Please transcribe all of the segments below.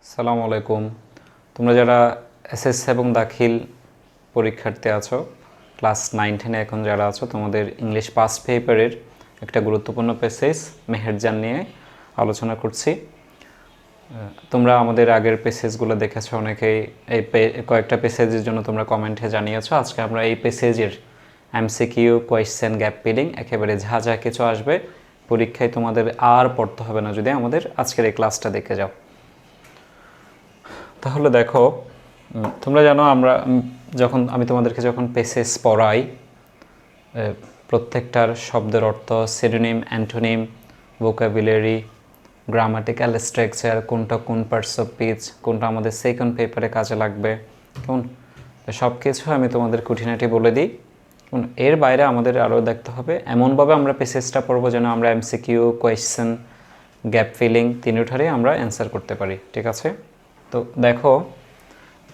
আসসালামু আলাইকুম। তোমরা যারা এসএসসি এবং দাখিল পরীক্ষার্থী আছো, ক্লাস 9-10 এখন যারা আছো, তোমাদের ইংলিশ পাস পেপারের একটা গুরুত্বপূর্ণ প্যাসেজ মেহেরজান নিয়ে আলোচনা করছি। তোমরা আমাদের আগের প্যাসেজগুলো দেখেছো, অনেকেই এই কয়েকটা প্যাসেজের জন্য তোমরা কমেন্টে জানিয়েছো। আজকে আমরা এই প্যাসেজের এমসিকিউ, কোয়েশ্চেন, গ্যাপ ফিলিং একেবারে যা যা কিছু আসবে পরীক্ষায় তোমাদের আর পড়তে হবে না যদি আমাদের আজকের এই ক্লাসটা দেখে যাও। তাহলে দেখো, তোমরা জানো আমি তোমাদেরকে যখন প্যাসেজ পড়াই, প্রত্যেকটার শব্দের অর্থ, synonym, antonym, vocabulary, grammatical structure, কোনটা কোন পার্টস অফ স্পিচ, কোনটা আমাদের সেকেন্ড পেপারে কাজে লাগবে, কেমন, সব কিছু আমি তোমাদের খুঁটিনাটি বলে দিই। এর বাইরে আমাদের আরও দেখতে হবে এমনভাবে আমরা প্যাসেজটা পড়বো যেন আমরা এমসিকিউ, কোয়েশ্চেন, গ্যাপ ফিলিং তিনটারই আমরা অ্যান্সার করতে পারি। ঠিক আছে? তো দেখো,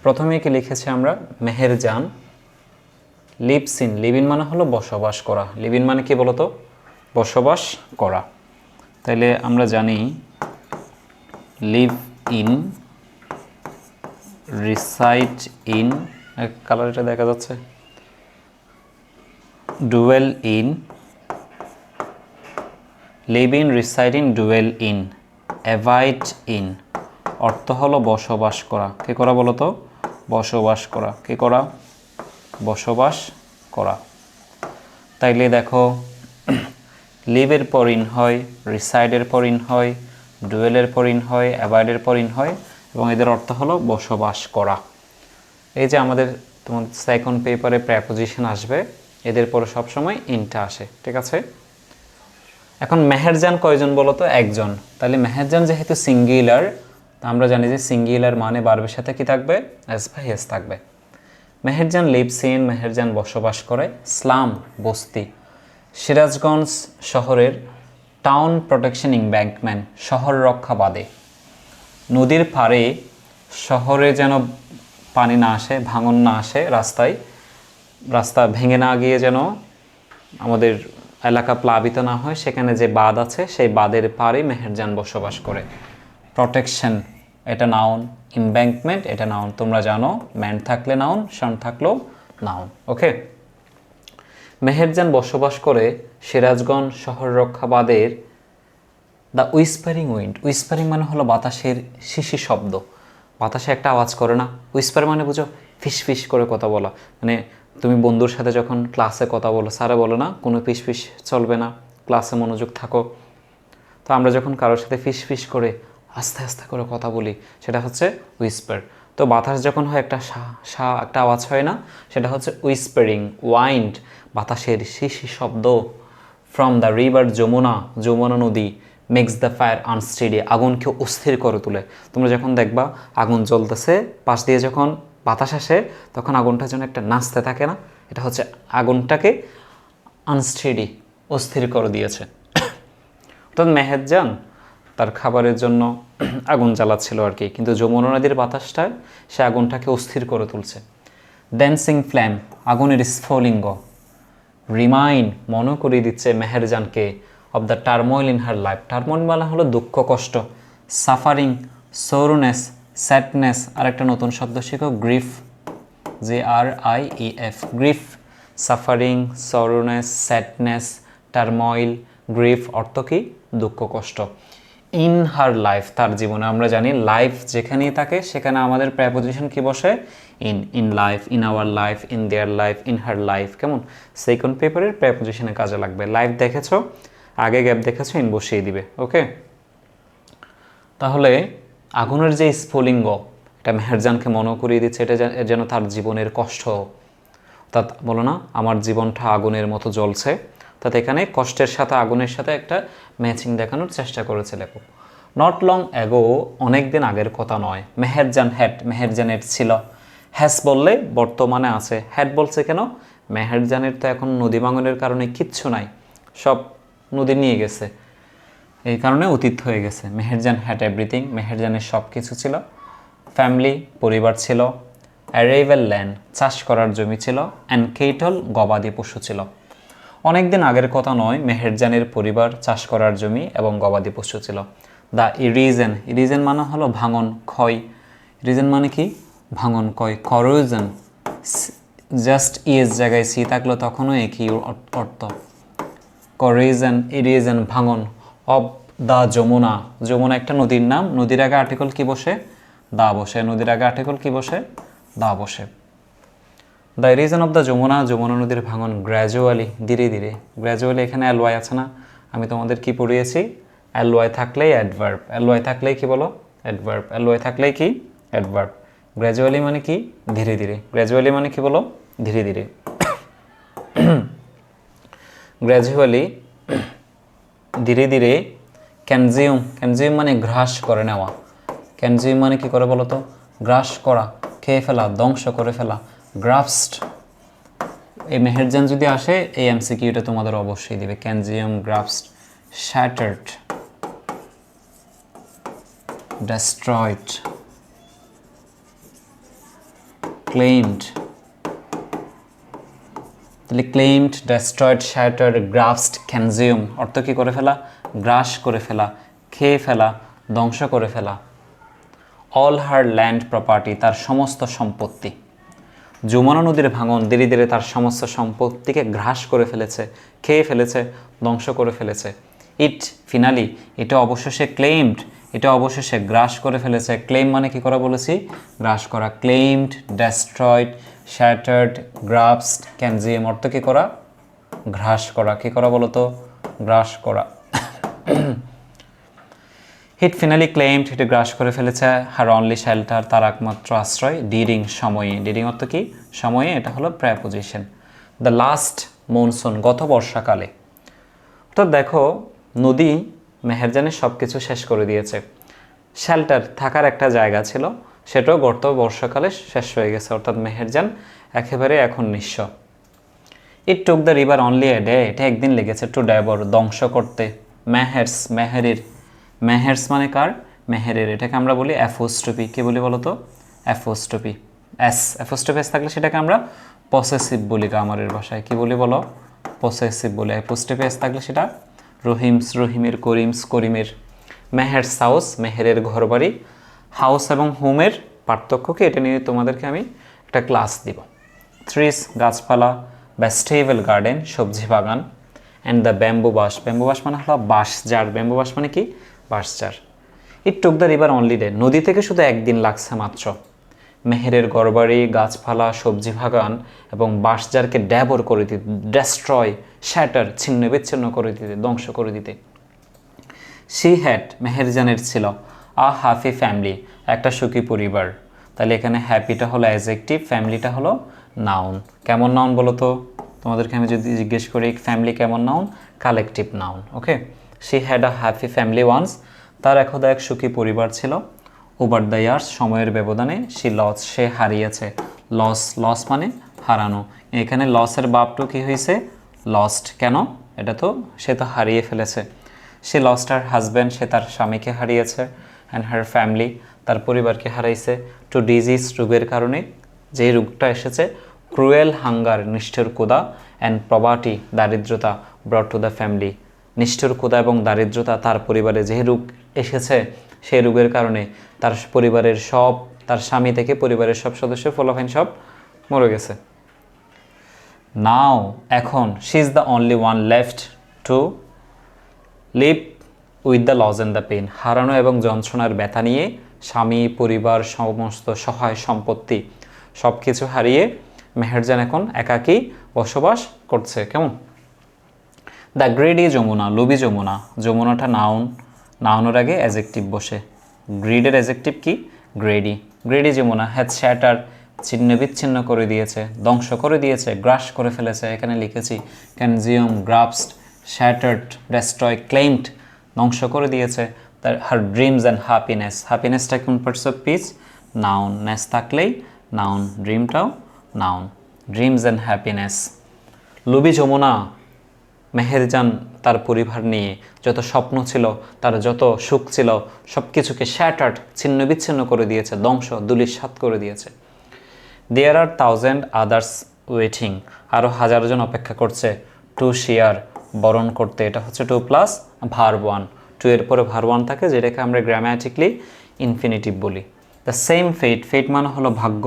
প্রথমে কি লিখেছি আমরা, Meherjaan lives in. Live in মানে হলো বসবাস করা। লিভ ইন মানে কি বলতো? বসবাস করা। তাইলে আমরা জানি লিভ ইন, রিসাইড ইন, কালারটা দেখা যাচ্ছে, dwell in, live in, reside in, dwell in, abide in. অর্থ হলো বসবাস করা। কে করা বলো তো? বসবাস করা। কে করা? বসবাস করা। তাইলে দেখো, লিভের পর ইন হয়, রিসাইডের পর ইন হয়, ডুয়েলের পর ইন হয়, অ্যাভয়েডের পর ইন হয়, এবং এদের অর্থ হলো বসবাস করা। এই যে আমাদের তোমাদের সেকেন্ড পেপারে প্রেপোজিশন আসবে, এদের পরে সবসময় ইনটা আসে। ঠিক আছে? এখন মেহেরজান কয়জন বলো তো? একজন। তাহলে মেহেরজান যেহেতু সিঙ্গুলার, আমরা জানি যে সিঙ্গুলার মানে ভার্বের সাথে কি থাকবে? এস বা এস থাকবে। মেহেরজান লিভস ইন, মেহেরজান বসবাস করে স্লাম, বস্তি, সিরাজগঞ্জ শহরের টাউন প্রোটেকশন এম্বাঙ্কমেন্ট, শহর রক্ষা বাঁধে। নদীর পাড়ে শহরে যেন পানি না আসে, ভাঙন না আসে, রাস্তা ভেঙে না গিয়ে যেন আমাদের এলাকা প্লাবিত না হয়, সেখানে যে বাঁধ আছে সেই বাঁধের পাড়ে মেহেরজান বসবাস করে। প্রোটেকশন এটা নাউন, এম্বাঙ্কমেন্ট এটা নাউন। তোমরা জানো ম্যান থাকলে নাউন, সন থাকলেও নাউন। ওকে? মেহেরজান বসবাস করে সিরাজগঞ্জ শহর রক্ষা বাঁধের দ্য উইসপারিং উইন্ড। উইসপারিং মানে হলো বাতাসের শিশি শব্দ। বাতাসে একটা আওয়াজ করে না? উইসপার মানে বুঝো ফিস ফিস করে কথা বলা। মানে তুমি বন্ধুর সাথে যখন ক্লাসে কথা বলো, স্যারে বলো না কোনো ফিস ফিস চলবে না, ক্লাসে মনোযোগ থাকো। তো আমরা যখন কারোর সাথে ফিস ফিস করে আস্তে আস্তে করে কথা বলি, সেটা হচ্ছে উইসপার। তো বাতাস যখন হয় একটা একটা আওয়াজ হয় না, সেটা হচ্ছে উইসপারিং ওয়াইন্ড, বাতাসের শিশি শব্দ। From the river Jamuna, Yamuna নদী, মেক্স দ্য ফায়ার আনস্টেডি, আগুনকে অস্থির করে তোলে। তোমরা যখন দেখবা আগুন জ্বলতেছে, পাশ দিয়ে যখন বাতাস আসে, তখন আগুনটা যেন একটা নাচতে থাকে না, এটা হচ্ছে আগুনটাকে আনস্টেডি, অস্থির করে দিয়েছে। অর্থাৎ মেহেরজান তার খাবারের জন্য আগুন জ্বালাচ্ছিল আর কি, কিন্তু যমুনা নদীর বাতাসটা সে আগুনটাকে অস্থির করে তুলছে। ড্যান্সিং ফ্ল্যাম, আগুনের স্ফুলিঙ্গ। রিমাইন্ড, মনে করিয়ে দিচ্ছে মেহেরজানকে of the turmoil in her life. Turmoil মানে হলো দুঃখ, কষ্ট। Suffering, sorrowness, sadness. আর একটা নতুন শব্দ শিখো, grief, GRIEF, grief. Suffering, sorrowness, sadness, turmoil, grief অর্থ কি? দুঃখ, কষ্ট। ইন হার লাইফ, তার জীবনে। আমরা জানি লাইফ যেখানেই থাকে সেখানে আমাদের প্রেপোজিশন কি বসে? In life, in our life, in their life, in her life. কেমন? সেকেন্ড পেপারের প্রেপোজিশনে কাজে লাগবে। লাইফ দেখেছো, আগে গ্যাপ দেখেছো, ইন বসিয়ে দিবে। ওকে? তাহলে আগুনের যে স্ফুলিঙ্গ, এটা মেহেরজানকে মনে করিয়ে দিচ্ছে এটা যেন তার জীবনের কষ্ট। অর্থাৎ বলো না আমার জীবনটা আগুনের মতো জ্বলছে, তাতে এখানে কষ্টের সাথে আগুনের সাথে একটা ম্যাচিং দেখানোর চেষ্টা করেছে লেখক। নট লং অ্যাগো, অনেক দিন আগের কথা নয়। মেহেরজান হ্যাড, মেহেরজানের ছিল। হ্যাস বললে বর্তমানে আছে। হ্যাড বলছে কেন? মেহেরজানের তো এখন নদী ভাঙনের কারণে কিচ্ছু নাই, সব নদী নিয়ে গেছে, এই কারণে অতীত হয়ে গেছে। মেহেরজান হ্যাড এভরিথিং, মেহেরজানের সব কিছু ছিল। ফ্যামিলি, পরিবার ছিল। অ্যারাইভেল ল্যান্ড, চাষ করার জমি ছিল। অ্যান্ড কেটল, গবাদি পশু ছিল। অনেক দিন আগের কথা নয়, মেহেরজানের পরিবার, চাষ করার জমি এবং গবাদি পশু ছিল। দ্য ইরিজেন, ইরিজেন মানে হলো ভাঙন, ক্ষয়। ইরিজেন মানে কি? ভাঙন, ক্ষয়। করোজন, জাস্ট ইয়েস জায়গায় সি থাকলো তখনও একই অর্থ। করিজন, ইরিজেন, ভাঙন। অব দ্য যমুনা, যমুনা একটা নদীর নাম, নদীর আগে আর্টিকেল কি বসে? দা বসে। নদীর আগে আর্টিকেল কি বসে? দা বসে। The erosion of the Jamuna, Jamuna নদীর ভাঙন গ্র্যাজুয়ালি, ধীরে ধীরে। গ্র্যাজুয়ালি এখানে এলওয়াই আছে না? আমি তোমাদের কি পড়িয়েছি? এলওয়াই থাকলেই অ্যাডভার্ব, এলওয়াই থাকলেই কি বলো? অ্যাডভার্ব, এলওয়াই থাকলেই কি? অ্যাডভার্ব। গ্র্যাজুয়ালি মানে কি? ধীরে ধীরে। গ্র্যাজুয়ালি মানে কি বলো? ধীরে ধীরে। গ্র্যাজুয়ালি, ধীরে ধীরে। কনজিউম, কনজিউম মানে গ্রাস করে নেওয়া। কনজিউম মানে কি করে বলো তো? গ্রাস করা, খেয়ে ফেলা, ধ্বংস করে ফেলা। গ্রাফসড, এই মেহেরজান যদি আসে এই এমসিকিউটা তোমাদের অবশ্যই দিবে। Consume, grasped. Shattered, destroyed, claimed. তাহলে claimed, destroyed, shattered, grasped, consume অর্থ কি করে ফেলা? গ্রাস করে ফেলা, খেয়ে ফেলা, ধ্বংস করে ফেলা। অল হার ল্যান্ড প্রপার্টি, তার সমস্ত সম্পত্তি। যমুনা নদীর ভাঙন ধীরে ধীরে তার সমস্ত সম্পত্তিকে গ্রাস করে ফেলেছে, খেয়ে ফেলেছে, ধ্বংস করে ফেলেছে। ইট ফিনালি, এটা অবশেষে ক্লেইমড, এটা অবশেষে গ্রাস করে ফেলেছে। ক্লেইম মানে কি করা বলেছি? গ্রাস করা। Claimed, destroyed, shattered, grasped, consume অর্থ কি করা? গ্রাস করা। কি করা বলো তো? গ্রাস করা। হিট ফিনালি ক্লেইমড, হিটে গ্রাস করে ফেলেছে। হার অনলি শেল্টার, তার একমাত্র আশ্রয়। ডিরিং, সময়ে। ডিরিং অর্থ কি? সময়ে, এটা হলো প্রেপোজিশন। দ্য লাস্ট মনসুন, গত বর্ষাকালে। তো দেখো, নদী মেহেরজানের সব কিছু শেষ করে দিয়েছে। শেল্টার, থাকার একটা জায়গা ছিল, সেটাও গত বর্ষাকালে শেষ হয়ে গেছে, অর্থাৎ মেহেরজান একেবারে এখন নিঃস্ব। It took the river only a day, এটা একদিন লেগেছে। টু ডেভর, ধ্বংস করতে। মেহেরস, মেহেরির। মেহেরস মানে কার? মেহেরের। এটাকে আমরা বলি অ্যাপোস্ট্রফি। কি বলি বলো তো? অ্যাপোস্ট্রফি। অ্যাপোস্ট্রফি এস থাকলে সেটাকে আমরা পসেসিভ বলি গ্রামারের ভাষায়। কি বলি বলো? পসেসিভ বলি। অ্যাপোস্ট্রফি এস থাকলে সেটা রহিমস, রহিমের। করিমস, করিমের। মেহেরস হাউস, মেহেরের ঘরবাড়ি। হাউস এবং হোমের পার্থক্য কি, এটা নিয়ে তোমাদেরকে আমি একটা ক্লাস দিব। ট্রিস, গাছপালা। ভেজিটেবল গার্ডেন, সবজি বাগান। And the bamboo bush, bamboo bush মানে হলো বাঁশঝাড়। ব্যাম্বু বাস মানে কি? বাঁশঝাড়। It took the river only day, নদী থেকে শুধু একদিন লাগছে মাত্র। মেহেরের ঘরবাড়ি, গাছপালা, সবজি বাগান এবং বাঁশঝাড়কে ড্যাবর করে দিতে, ডেস্ট্রয়, শ্যাটার, ছিন্ন বিচ্ছিন্ন করে দিতে, ধ্বংস করে দিতে। শি হ্যাড, মেহেরজানের ছিল। আ হ্যাপি ফ্যামিলি, একটা সুখী পরিবার। তাহলে এখানে হ্যাপিটা হলো অ্যাডজেক্টিভ, ফ্যামিলিটা হলো নাউন। কেমন নাউন বলো তো? তোমাদেরকে আমি যদি জিজ্ঞেস করি ফ্যামিলি কেমন noun? Collective noun. Okay. She had a happy family once, তার একদা এক সুখী পরিবার ছিল। ওভার দ্য ইয়ার্স, সময়ের ব্যবধানে। শি লস, সে হারিয়েছে। লস, লস মানে হারানো। এখানে লসের বাপটু কি হয়েছে? লস্ট। কেন? এটা তো সে তো হারিয়ে ফেলেছে। সে লস্ট হার হাজব্যান্ড, সে তার স্বামীকে হারিয়েছে। অ্যান্ড হার ফ্যামিলি, তার পরিবারকে হারাইছে। টু ডিজিজ, রোগের কারণে। যে রোগটা এসেছে। ক্রুয়েল হাঙ্গার, নিষ্ঠুর ক্ষুধা। অ্যান্ড প্রভার্টি, দারিদ্রতা। ব্রট টু দ্য ফ্যামিলি, নিষ্ঠুর ক্ষুধা এবং দারিদ্রতা তার পরিবারে যে রোগ এসেছে, সেই রোগের কারণে তার পরিবারের সব, তার স্বামী থেকে পরিবারের সব সদস্য ফলাফাইন সব মরে গেছে। নাও, এখন। She is the only one left to live with the loss and the pain, হারানো এবং যন্ত্রণার ব্যথা নিয়ে স্বামী, পরিবার, সমস্ত সহায় সম্পত্তি সব কিছু হারিয়ে মেহেরজান এখন একাকী বসবাস করছে। কেমন? দ্য গ্রিডি যমুনা, লোভী যমুনা। যমুনাটা নাউন, নাউনের আগে অ্যাজেক্টিভ বসে। গ্রিডের অ্যাজেক্টিভ কি? Greedy. Greedy Yamuna has shatter, ছিন্ন বিচ্ছিন্ন করে দিয়েছে, ধ্বংস করে দিয়েছে, গ্রাস করে ফেলেছে। এখানে লিখেছি consume, grasped, shattered, destroy, claimed, ধ্বংস করে দিয়েছে। তার হার ড্রিমস অ্যান্ড হ্যাপিনেস, হ্যাপিনেসটা কোন parts of speech? Noun. Ness থাকলেই নাউন, ড্রিমটাও নাউন। Dreams and happiness. লোভী যমুনা, মেহেরজান তার পরিবার নিয়ে যত স্বপ্ন ছিল, তার যত সুখ ছিল, সব কিছুকে শ্যাটার্ড, ছিন্ন বিচ্ছিন্ন করে দিয়েছে, ধ্বংস, ধূলিসাৎ করে দিয়েছে। দেয়ার আর থাউজেন্ড আদার্স ওয়েটিং, আরও হাজারজন অপেক্ষা করছে। টু শেয়ার, বরণ করতে, এটা হচ্ছে to plus verb one. To এর পরে ভার ওয়ান থাকে, যেটাকে আমরা গ্রামাটিক্যালি ইনফিনিটিভ বলি। দ্য সেম ফেট, ফেট মানে হলো ভাগ্য।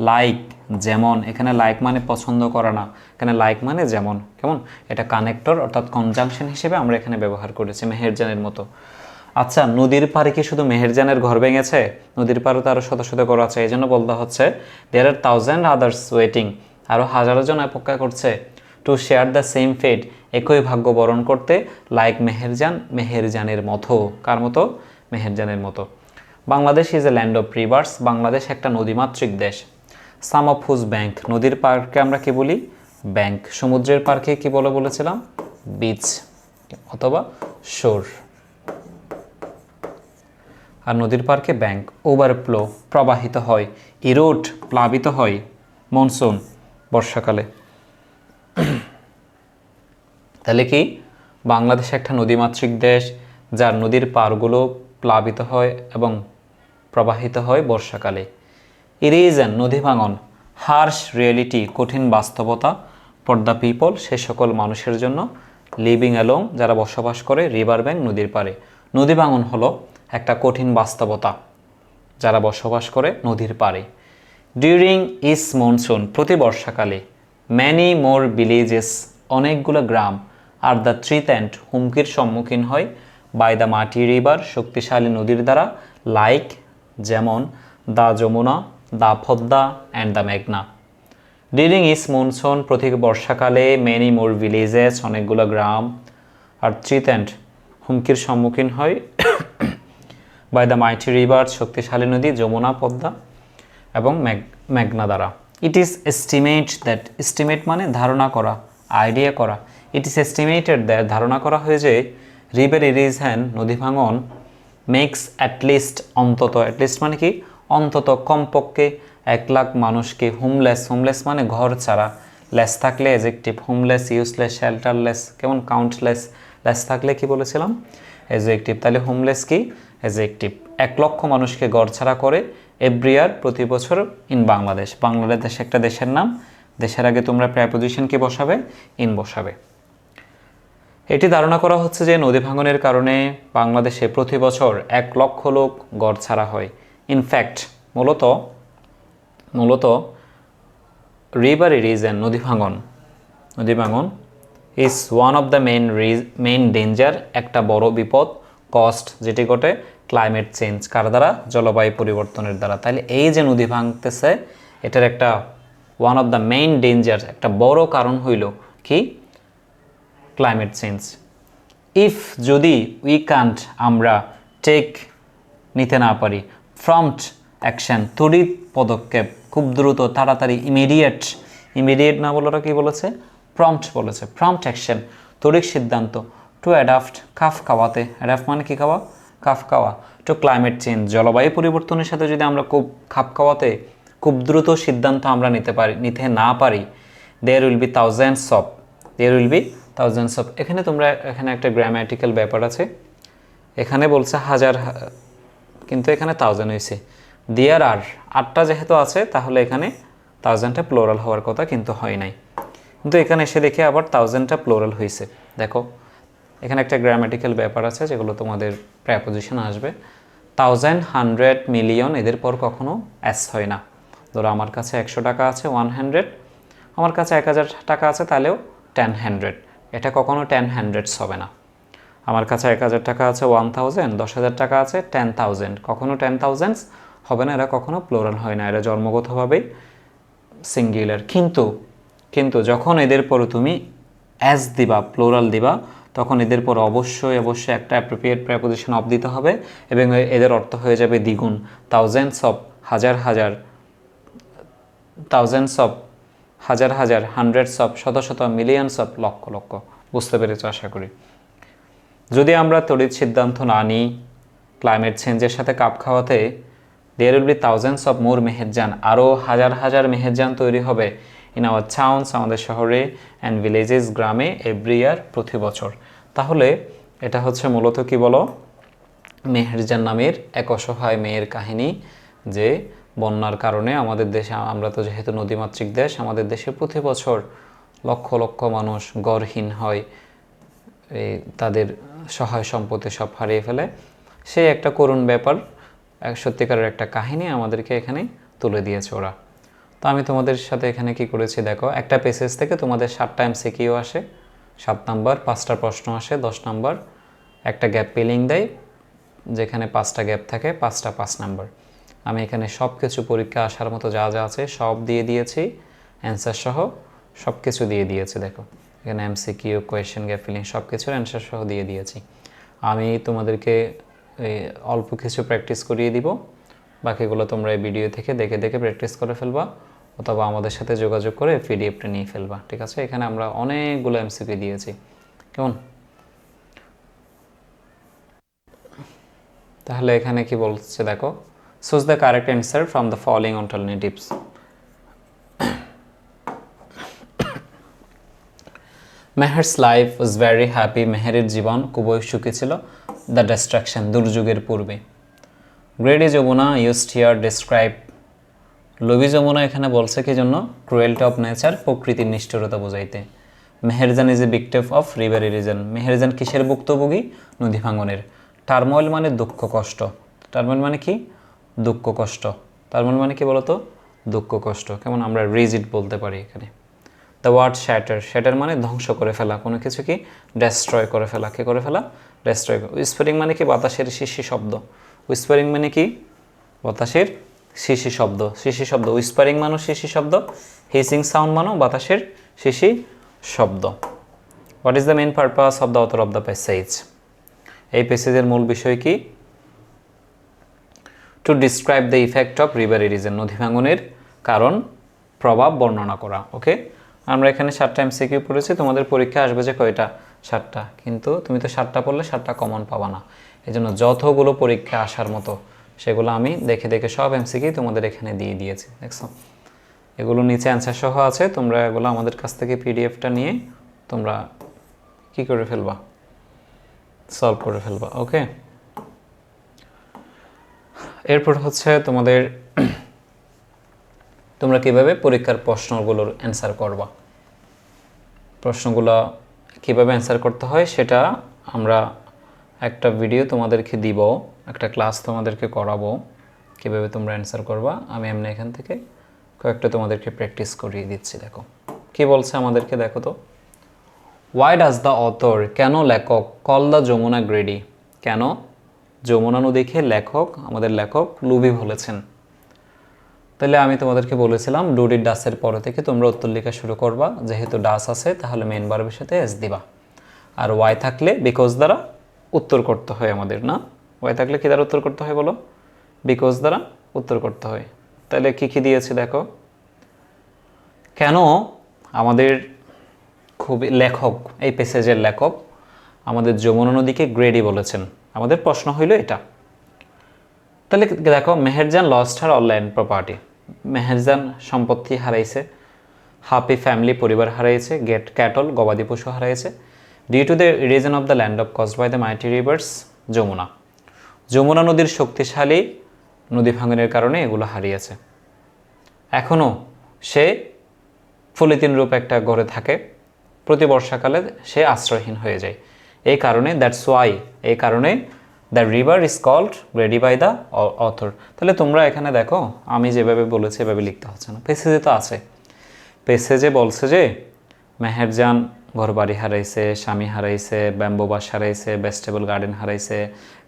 লাইক যেমন, এখানে লাইক মানে পছন্দ করা না, এখানে লাইক মানে যেমন, কেমন, এটা কানেক্টর অর্থাৎ কনজাংশন হিসেবে আমরা এখানে ব্যবহার করেছি, মেহেরজানের মতো। আচ্ছা, নদীর পাড়ে কি শুধু মেহেরজানের ঘর ভেঙেছে? নদীর পাড়ে তো আরও শত শত ঘর আছে, এই জন্য বলতে হচ্ছে দেয়ার আর থাউজেন্ড আদার্স ওয়েটিং, আরও হাজারো জন অপেক্ষা করছে, টু শেয়ার দ্য সেম ফেট, একই ভাগ্য বরণ করতে, লাইক মেহেরজান, মেহেরজানের মতো। কার মতো? মেহেরজানের মতো। Bangladesh is a land of rivers, Bangladesh একটা নদীমাতৃক দেশ। সাম অফ হুজ ব্যাংক, নদীর পার্ককে আমরা কি বলি? ব্যাংক। সমুদ্রের পার্কে কি বলে বলেছিলাম? বিচ অথবা শোর। আর নদীর পার্কে ব্যাংক। ওভারফ্লো প্রবাহিত হয়, ইরোড প্লাবিত হয়, মনসুন বর্ষাকালে। তাহলে কি বাংলাদেশ একটা নদীমাতৃক দেশ যার নদীর পাড়গুলো প্লাবিত হয় এবং প্রবাহিত হয় বর্ষাকালে। ইরিজেন নদী ভাঙন, হার্শ রিয়েলিটি কঠিন বাস্তবতা, ফর দ্য পিপল সে সকল মানুষের জন্য, লিভিং অ্যালং যারা বসবাস করে, রিভার ব্যাংক নদীর পাড়ে। নদী ভাঙন হলো একটা কঠিন বাস্তবতা যারা বসবাস করে নদীর পাড়ে। ডিউরিং ইস মনসুন প্রতি বর্ষাকালে, ম্যানি মোর ভিলেজেস অনেকগুলো গ্রাম, আর দ্য থ্রিটেন্ট হুমকির সম্মুখীন হয়, বাই দ্য মাটি রিভার শক্তিশালী নদীর দ্বারা, লাইক যেমন, the Jamuna, the Padma and the মেঘনা। ডিউরিং ইস মনসুন প্রতি বর্ষাকালে, মেনি মোর ভিলেজেস অনেকগুলো গ্রাম, আর থ্রিটেন্ট হুমকির সম্মুখীন হয়, বাই দ্য মাইটি রিভার শক্তিশালী নদী যমুনা, পদ্মা এবং মেঘনা দ্বারা। It is estimate that, estimate মানে ধারণা করা, আইডিয়া করা। ইট ইজ এস্টিমেটেড দ্যাট ধারণা করা হয় যে, রিভার ইরিজেন নদী ভাঙন, মেক্স অ্যাটলিস্ট অন্তত, অ্যাটলিস্ট মানে কি অন্তত, কমপক্ষে 1,00,000 মানুষকে হোমলেস, হোমলেস মানে ঘর ছাড়া, লেস থাকলে এজেক্টিভ, হোমলেস, ইউজলেস, শেল্টারলেস, কেমন, কাউন্টলেস, লেস থাকলে কি বলেছিলাম? এজেক্টিভ। তাহলে হোমলেস কি? এজেক্টিভ। 1,00,000 মানুষকে ঘর ছাড়া করে, এভরি ইয়ার প্রতি বছর, ইন বাংলাদেশ, বাংলাদেশ একটা দেশের নাম, দেশের আগে তোমরা প্রেপোজিশন কি বসাবে? ইন বসাবে। এটি ধারণা করা হচ্ছে যে নদী ভাঙনের কারণে বাংলাদেশে প্রতি বছর 1,00,000 লোক ঘর ছাড়া হয়। ইনফ্যাক্ট মূলত রিভার ইরিজেন নদী ভাঙন is one of the main danger একটা বড় বিপদ, কস্ট যেটি ঘটে ক্লাইমেট চেঞ্জ, কার দ্বারা? জলবায়ু পরিবর্তনের দ্বারা। তাহলে এই যে নদী ভাঙতেছে, এটার একটা one of the main danger, একটা বড় কারণ হইল কি? Climate change. ইফ যদি উই কান্ট আমরা টেক নিতে না পারি, প্রম্পট অ্যাকশন তড়িৎ পদক্ষেপ, খুব দ্রুত, তাড়াতাড়ি, ইমিডিয়েট না বলে ওরা কি বলেছে? প্রম্পট বলেছে। প্রম্পট অ্যাকশন তড়িৎ সিদ্ধান্ত, টু অ্যাডাপ্ট খাপ খাওয়াতে, অ্যাডাপ্ট মানে কি খাওয়া? খাপ খাওয়া, টু ক্লাইমেট চেঞ্জ জলবায়ু পরিবর্তনের সাথে যদি আমরা খুব খাপ খাওয়াতে, খুব দ্রুত সিদ্ধান্ত আমরা নিতে না পারি, there will be thousands of, এখানে তোমরা এখানে একটা গ্রামাটিক্যাল ব্যাপার আছে, এখানে বলছে হাজার কিন্তু এখানে থাউজেন্ড হয়েছে, দেয়ার আর আটটা যেহেতু আছে তাহলে এখানে থাউজেন্ডটা প্লোরাল হওয়ার কথা কিন্তু হয় নাই, কিন্তু এখানে এসে দেখে আবার থাউজেন্ডটা প্লোরাল হয়েছে। দেখো এখানে একটা গ্রামাটিক্যাল ব্যাপার আছে যেগুলো তোমাদের প্রেপোজিশন আসবে। 1000, 100, মিলিয়ন এদের পর কখনো এস হয় না। ধরো আমার কাছে 100 টাকা আছে 100, আমার কাছে 1000 টাকা আছে তাহলেও 10 এটা কখনো 10 হবে না। আমার কাছে 1000 টাকা আছে 1000, 10,000 টাকা আছে 10,000, কখনো 10,000 হবে না, এরা কখনো প্লোরাল হয় না, এরা জন্মগতভাবেই সিঙ্গুলার। কিন্তু যখন এদের পর তুমি অ্যাজ দিবা, প্লোরাল দিবা, তখন এদের পর অবশ্যই একটা অ্যাপ্রোপ্রিয়েট প্রেপোজিশন অফ দিতে হবে এবং এদের অর্থ হয়ে যাবে দ্বিগুণ, থাউজেন্ডস অফ হাজার, থাউজেন্ডস অফ হাজার, হান্ড্রেডস অফ শত, মিলিয়নস অফ লক্ষ। বুঝতে পেরেছ আশা করি। যদি আমরা তড়িৎ সিদ্ধান্ত না নিই ক্লাইমেট চেঞ্জের সাথে কাপ খাওয়াতে, there will be thousands of more Meherjan, আরও হাজার মেহেরজান তৈরি হবে ইন আওয়ার টাউন্স আমাদের শহরে, অ্যান্ড ভিলেজেস গ্রামে, এভরি ইয়ার প্রতি বছর। তাহলে এটা হচ্ছে মূলত কি বলো, মেহেরজান নামের এক অসহায় মেয়ের কাহিনী, যে বন্যার কারণে আমাদের দেশে, আমরা তো যেহেতু নদীমাতৃক দেশ, আমাদের দেশে প্রতি বছর লক্ষ মানুষ গড়হীন হয়, তাদের সহায় সম্পত্তি সব হারিয়ে ফেলে, সেই একটা করুণ ব্যাপার, এক সত্যিকারের একটা কাহিনী আমাদেরকে এখানে তুলে দিয়েছে ওরা। তো আমি তোমাদের সাথে এখানে কি করেছি দেখো, একটা পেসেজ থেকে তোমাদের 7টা এমসিকিউ আসে, 7 নাম্বার, 5টা প্রশ্ন আসে 10 নাম্বার, একটা গ্যাপ ফিলিং দেয় যেখানে 5টা গ্যাপ থাকে, 5টা 5 নাম্বার। আমি এখানে সব কিছু পরীক্ষা আসার মতো যা যা আছে সব দিয়ে দিয়েছি, অ্যান্সার সহ সব কিছু দিয়ে দিয়েছি। দেখো এখানে এমসিকিউ, কোয়েশ্চেন, গ্যাপ ফিলিং সব কিছুর অ্যান্সার সহ দিয়ে দিয়েছি। আমি তোমাদেরকে অল্প কিছু প্র্যাকটিস করিয়ে দিব, বাকিগুলো তোমরা এই ভিডিও থেকে দেখে দেখে প্র্যাকটিস করে ফেলবা, অথবা আমাদের সাথে যোগাযোগ করে পিডিএফটা নিয়ে ফেলবা। ঠিক আছে, এখানে আমরা অনেকগুলো এমসিকিউ দিয়েছি, কেমন? তাহলে এখানে কি বলছে দেখো, choose the correct answer from the following alternatives. Meher's life was very happy, মেহেরের জীবন খুবই সুখী ছিল। দ্য ডিস্ট্রাকশন, দুর্যোগের পূর্বে। Greedy Jamuna used here describe, লোভী যমুনা এখানে বলছে কি জন্য, ক্রুয়েলটি অফ নেচার, প্রকৃতির নিষ্ঠুরতা বোঝাইতে। Meherjan is a victim of river erosion, Meherjan কিসের ভুক্তভোগী, নদী ভাঙনের। টার্মোয়েল মানে দুঃখ কষ্ট, টার্মোয়েল মানে কি, দুঃখ কষ্ট। টার্মোয়েল মানে কি বলতো, দুঃখ কষ্ট। কেমন আমরা রিজিড বলতে পারি এখানে। দ্য ওয়ার্ড শ্যাটার, শ্যাটার মানে ধ্বংস করে ফেলা, কোনো কিছু কি ডেস্ট্রয় করে ফেলা, কে করে ফেলা, ডেস্ট্রয়। উইসপারিং মানে কি, বাতাসের শিশি শব্দ। উইসপারিং মানে কি, বাতাসের শিশি শব্দ, শিশি শব্দ। উইসপারিং মানে শিশি শব্দ, হিসিং সাউন্ড মানে বাতাসের শিশি শব্দ। What is the main purpose of the author of the passage, এই প্যাসেজের মূল বিষয় কি, to describe the effect of river erosion, নদী ভাঙনের কারণ প্রভাব বর্ণনা করা। ওকে, আমরা এখানে 7টা এমসিকিউ পড়েছি, তোমাদের পরীক্ষা আসবে যে কয়টা, 7টা, কিন্তু তুমি তো 7টা পড়লে 7টা কমন পাবা না, এই জন্য যতগুলো পরীক্ষা আসার মতো সেগুলো আমি দেখে দেখে সব এমসিকিউ তোমাদের এখানে দিয়ে দিয়েছি। দেখছো, এগুলো নিচে অ্যান্সার সহ আছে, তোমরা এগুলো আমাদের কাছ থেকে পিডিএফটা নিয়ে তোমরা কি করে ফেলবা, সলভ করে ফেলবা। ওকে, এরপর হচ্ছে তোমাদের তোমরা কিভাবে পরীক্ষার প্রশ্নগুলোর অ্যান্সার করবা, প্রশ্নগুলো কিভাবে অ্যান্সার করতে হয় সেটা আমরা একটা ভিডিও তোমাদেরকে দিব, একটা ক্লাস তোমাদেরকে করাবো, কিভাবে তোমরা অ্যান্সার করবা। আমি এমনি এখান থেকে কয়েকটা তোমাদেরকে প্র্যাকটিস করিয়ে দিচ্ছি। দেখো কি বলছে আমাদেরকে, দেখো তো। ওয়াই ডাজ দ্য অথর, কেন লেখক, কল দ্য যমুনা গ্রেডি, কেন যমুনা নদীকে লেখক, আমাদের লেখক লুবি বলেছেন। তাহলে আমি তোমাদেরকে বলেছিলাম ডু ডিড ডাসের পরে থেকে তোমরা উত্তর লেখা শুরু করবা, যেহেতু ডাস আছে তাহলে মেন ভার্বের সাথে এস দিবা, আর ওয়াই থাকলে বিকজ দ্বারা উত্তর করতে হয় আমাদের, না? ওয়াই থাকলে কি দ্বারা উত্তর করতে হয় বলো, বিকজ দ্বারা উত্তর করতে হয়। তাহলে কি কি দিয়েছি দেখো, কেন আমাদের খুবই লেখক, এই প্যাসেজের লেখক আমাদের যমুনা নদীকে গ্রেডি বলেছেন, আমাদের প্রশ্ন হইল এটা। তাহলে দেখো, Meherjaan lost her all land property, Meherjaan সম্পত্তি হারাইছে, হ্যাপি ফ্যামিলি পরিবার হারাইছে, ক্যাটল গবাদি পশু হারাইছে, due to the erosion of the land of caused by the mighty rivers Jamuna, Jamuna নদীর শক্তিশালী নদী ভাঙনের কারণে এগুলো হারিয়েছে। এখনও সে ফলিতিন রূপ একটা ঘরে থাকে, প্রতি বর্ষাকালে সে আশ্রয়হীন হয়ে যায়। এই কারণে দ্যাটস ওয়াই, এই কারণে the river is called greedy by the author. তাহলে তোমরা এখানে দেখো আমি যেভাবে বলেছি এভাবে লিখতে হচ্ছে না, পেসেজে তো আছে। পেসেজে বলছে যে মেহেরজান ঘর বাড়ি হারাইছে, স্বামী হারাইছে, ব্যাম্বো বাস হারাইছে, ভেজিটেবল গার্ডেন হারাইছে,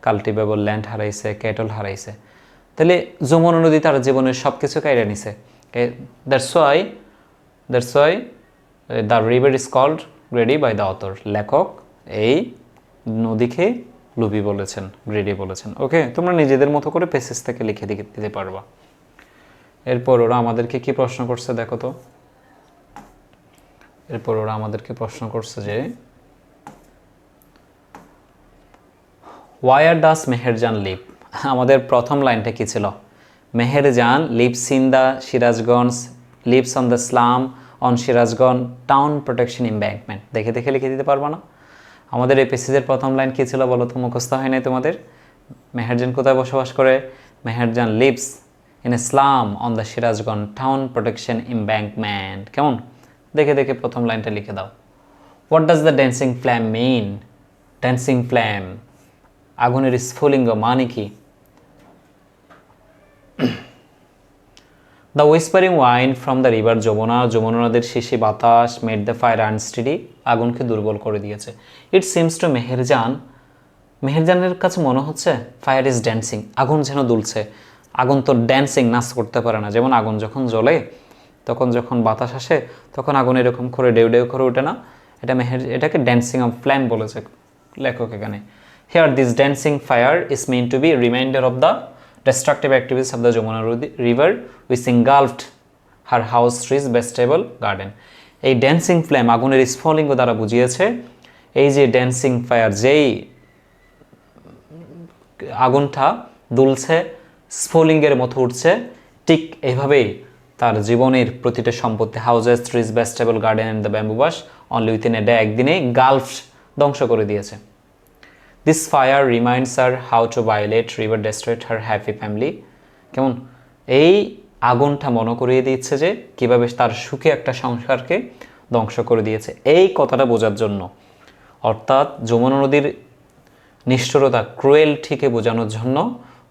কাল্টিভেবল ল্যান্ড হারাইছে, ক্যাটল হারাইছে। তাহলে যমুনা নদী তার জীবনের সব কিছু কাইড়ে নিছে। That's why the river is called greedy by the author, লেখক এই নদীকে লুবি বলেছেন, গ্রেডি বলেছেন। ওকে, তোমরা নিজেদের মতো করে পেসেজ থেকে লিখে দিতে পারবা। এরপর ওরা আমাদেরকে কি প্রশ্ন করছে দেখো তো, এরপর ওরা আমাদেরকে প্রশ্ন করছে যে ওয়ার ডাস মেহেরজান লিভ, আমাদের প্রথম লাইনটা কি ছিল, Meherjan lives in the Sirajganj, lives on the slum on Sirajganj town protection embankment. দেখে দেখে লিখে দিতে পারবা না? আমাদের এই পেসেজের প্রথম লাইন কী ছিল বলো তো, মুখস্থ হয় নাই তোমাদের? মেহেরজান কোথায় বসবাস করে? Meherjan lives in a slum on the Sirajganj town protection embankment. কেমন? দেখে দেখে প্রথম লাইনটা লিখে দাও। What does the dancing flame mean? Dancing flame, আগুনের স্ফুলিঙ্গ মানে কি? The whispering wind from the river Jamuna, Jamuna নদীর শিশি বাতাস মেড দ্য ফায়ার আনস্টেডি, আগুনকে দুর্বল করে দিয়েছে। ইট সিমস টু মেহেরজান, মেহেরজানের কাছে মনে হচ্ছে ফায়ার ইজ ড্যান্সিং, আগুন যেন দুলছে। আগুন তো ড্যান্সিং, নাচ করতে পারে না। যেমন আগুন যখন জ্বলে তখন যখন বাতাস আসে তখন আগুন এরকম করে ডেউ ডেউ করে ওঠে না, এটাকে ড্যান্সিং অফ ফ্ল্যাম বলেছে লেখক এখানে। Here this dancing fire is mean to be reminder of the destructive activities of the Jamuna river which engulfed her house, trees, vegetable garden. এই ড্যান্সিং ফ্লেম আগুনের স্ফুলিঙ্গ দ্বারা বুঝিয়েছে এই যে ড্যান্সিং ফায়ার, যেই আগুনটা দুলছে স্ফুলিঙ্গের মতো উঠছে, ঠিক এইভাবেই তার জীবনের প্রতিটা সম্পত্তি, houses, trees, vegetable garden and the bamboo bush only within a day, একদিনে গালফ ধ্বংস করে দিয়েছে। This fire reminds her how to violent river, destroyed her happy family. কেমন এই আগুনটা মনে করিয়ে দিচ্ছে যে কীভাবে তার সুখী একটা সংসারকে ধ্বংস করে দিয়েছে। এই কথাটা বোঝার জন্য, অর্থাৎ যমুনা নদীর নিষ্ঠুরতা, ক্রুয়েলটিকে বোঝানোর জন্য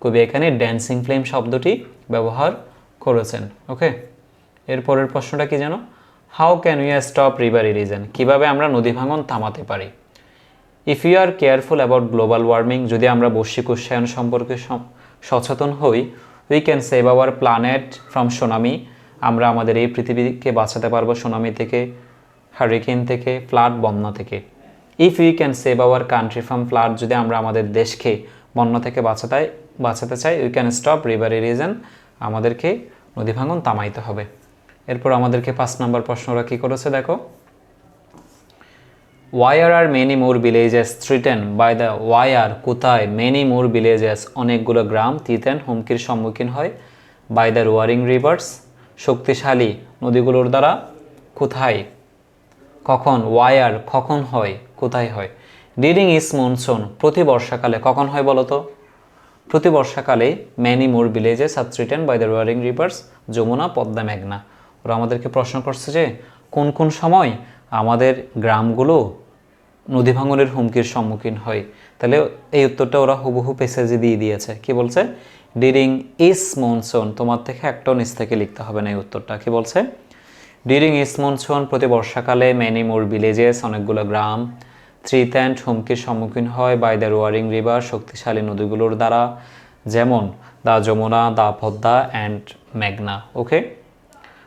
কবি এখানে ড্যান্সিং ফ্লেম শব্দটি ব্যবহার করেছেন। ওকে, এরপরের প্রশ্নটা কি জানো? How can we stop river erosion, কীভাবে আমরা নদী ভাঙন থামাতে পারি? If you are careful about global warming, যদি আমরা বৈশ্বিক উষ্ণায়ন সম্পর্কে সচেতন হই, we can save our planet from tsunami, আমরা আমাদের এই পৃথিবীকে বাঁচাতে পারবো সুনামি থেকে, হারিকেন থেকে, ফ্লাড, বন্যা থেকে। If we can save our country from flood, যদি আমরা আমাদের দেশকে বন্যা থেকে বাঁচাতে চাই, উই ক্যান স্টপ রিভার ইরিশন, আমাদেরকে নদী ভাঙন থামাইতে হবে। এরপর আমাদেরকে 5 নম্বর প্রশ্নটা কী করেছে দেখো। Why are many more villages threatened by the কোথায় many more villages অনেকগুলো গ্রাম threatened হুমকির সম্মুখীন হয় by the roaring rivers শক্তিশালী নদীগুলোর দ্বারা, কোথায়, কখন, কখন হয়, কোথায় হয়? ডিউরিং ইস মনসুন প্রতি বর্ষাকালে, কখন হয় বলো তো? প্রতি বর্ষাকালে many more villages are threatened by the roaring rivers Jamuna, Padma, মেঘনা। ওরা আমাদেরকে প্রশ্ন করছে যে কোন কোন সময় আমাদের গ্রামগুলো নদী ভাঙনের হুমকির সম্মুখীন হয়। তাহলে এই উত্তরটা ওরা হুবহু পেসেজে দিয়ে দিয়েছে। কি বলছে? ডিউরিং ইস মনসুন, তোমার থেকে একটাও নিচ থেকে লিখতে হবে না এই উত্তরটা। কি বলছে? ডিউরিং ইস মনসুন প্রতি বর্ষাকালে মেনি মোর ভিলেজেস অনেকগুলো গ্রাম থ্রেটেন্ড হুমকির সম্মুখীন হয় বাই দ্য রোয়ারিং রিভার শক্তিশালী নদীগুলোর দ্বারা, যেমন দা যমুনা, দা পদ্মা অ্যান্ড মেঘনা। ওকে,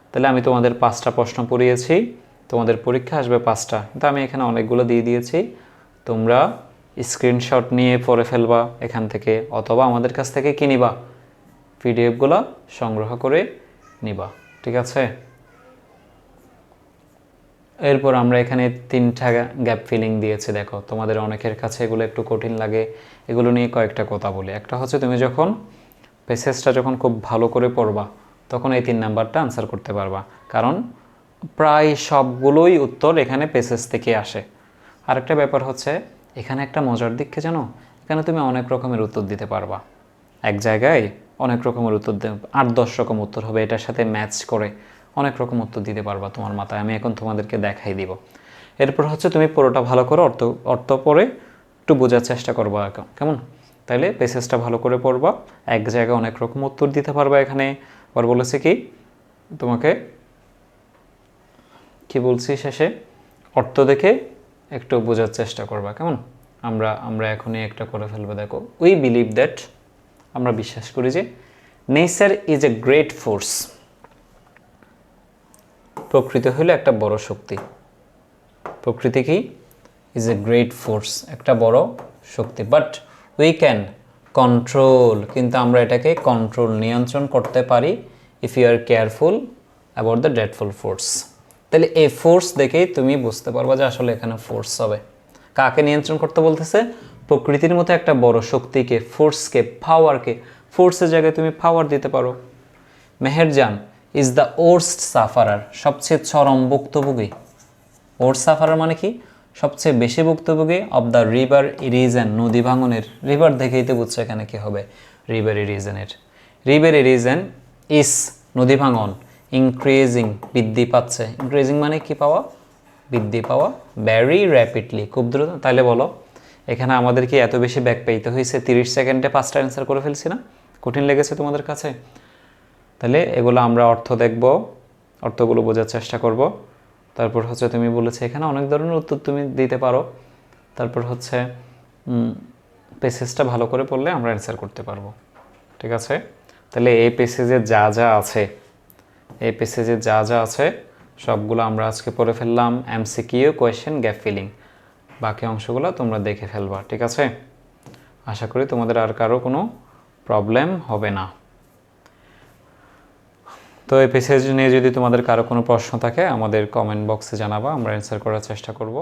তাহলে আমি তোমাদের 5টা প্রশ্ন পড়িয়েছি, তোমাদের পরীক্ষা আসবে 5টা, কিন্তু আমি এখানে অনেকগুলো দিয়ে দিয়েছি। তোমরা স্ক্রিনশট নিয়ে পড়ে ফেলবা এখান থেকে, অথবা আমাদের কাছ থেকে কি নিবা, পিডিএফগুলো সংগ্রহ করে নিবা। ঠিক আছে? এরপর আমরা এখানে 3টা গ্যাপ ফিলিং দিয়েছি। দেখো, তোমাদের অনেকের কাছে এগুলো একটু কঠিন লাগে, এগুলো নিয়ে কয়েকটা কথা বলি। একটা হচ্ছে তুমি যখন পেসেজটা যখন খুব ভালো করে পড়বা তখন এই 3 নাম্বারটা আনসার করতে পারবা, কারণ প্রায় সবগুলোই উত্তর এখানে পেসেজ থেকে আসে। আরেকটা ব্যাপার হচ্ছে এখানে একটা মজার দিক কি জানো, এখানে তুমি অনেক রকমের উত্তর দিতে পারবা। এক জায়গায় অনেক রকমের উত্তর 8-10 রকম উত্তর হবে, এটার সাথে ম্যাচ করে অনেক রকম উত্তর দিতে পারবা তোমার মাথায়। আমি এখন তোমাদেরকে দেখাই দিব। এরপর হচ্ছে তুমি পুরোটা ভালো করে অর্থ পড়ে একটু বোঝার চেষ্টা করবা, কেমন? তাইলে পেসেজটা ভালো করে পড়বা, এক জায়গায় অনেক রকম উত্তর দিতে পারবা। এখানে আবার বলেছে কি তোমাকে, কি বলছি শেষে, অর্থ দেখে একটু বোঝার চেষ্টা করবা, কেমন? আমরা এখনই একটা করে ফেলবো। দেখো, উই বিলিভ দ্যাট, আমরা বিশ্বাস করি যে nature is a great force, প্রকৃতি হলো একটা বড় শক্তি। প্রকৃতি কি? ইজ এ গ্রেট ফোর্স, একটা বড় শক্তি। বাট উই ক্যান কন্ট্রোল, কিন্তু আমরা এটাকে কন্ট্রোল, নিয়ন্ত্রণ করতে পারি if you are careful about the dreadful force. তাহলে এই ফোর্স দেখেই তুমি বুঝতে পারবা যে আসলে এখানে ফোর্স হবে। কাকে নিয়ন্ত্রণ করতে বলতেছে? প্রকৃতির মতো একটা বড় শক্তিকে, ফোর্সকে, পাওয়ারকে। ফোর্সের জায়গায় তুমি পাওয়ার দিতে পারো। Meherjaan is the worst sufferer, সবচেয়ে চরম ভুক্তভোগী। ওর্স্ট সাফারার মানে কি? সবচেয়ে বেশি ভুক্তভোগী অব দ্য রিভার ইরিজন, নদী ভাঙনের। রিভার দেখেই তো বুঝছো এখানে কি হবে, রিভার ইরিজনের। রিভার ইরিজন ইস, নদী ভাঙন, ইনক্রিজিং, বৃদ্ধি পাচ্ছে। ইনক্রিজিং মানে কি পাওয়া? বৃদ্ধি পাওয়া। ভ্যারি র্যাপিডলি, খুব দ্রুত। তাহলে বলো এখানে আমাদের কি এত বেশি ব্যাক পেইতে হয়েছে? 30 সেকেন্ডে 5টা অ্যান্সার করে ফেলছি না? কঠিন লেগেছে তোমাদের কাছে? তাহলে এগুলো আমরা অর্থ দেখব, অর্থগুলো বোঝার চেষ্টা করব। তারপর হচ্ছে তুমি বলেছে এখানে অনেক ধরনের উত্তর তুমি দিতে পারো। তারপর হচ্ছে প্যাসেজটা ভালো করে পড়লে আমরা অ্যান্সার করতে পারবো। ঠিক আছে? তাহলে এই প্যাসেজে যা যা আছে, এই প্যাসেজে যা যা আছে সবগুলো আমরা আজকে পড়ে ফেললাম। এমসিকিউ, কোয়েশ্চেন, গ্যাপ ফিলিং, বাকি অংশগুলো তোমরা দেখে ফেলবা। ঠিক আছে? আশা করি তোমাদের আর কারো কোনো প্রবলেম হবে না। তো এই প্যাসেজ নিয়ে যদি তোমাদের কারো কোনো প্রশ্ন থাকে আমাদের কমেন্ট বক্সে জানাবা, আমরা অ্যান্সার করার চেষ্টা করব।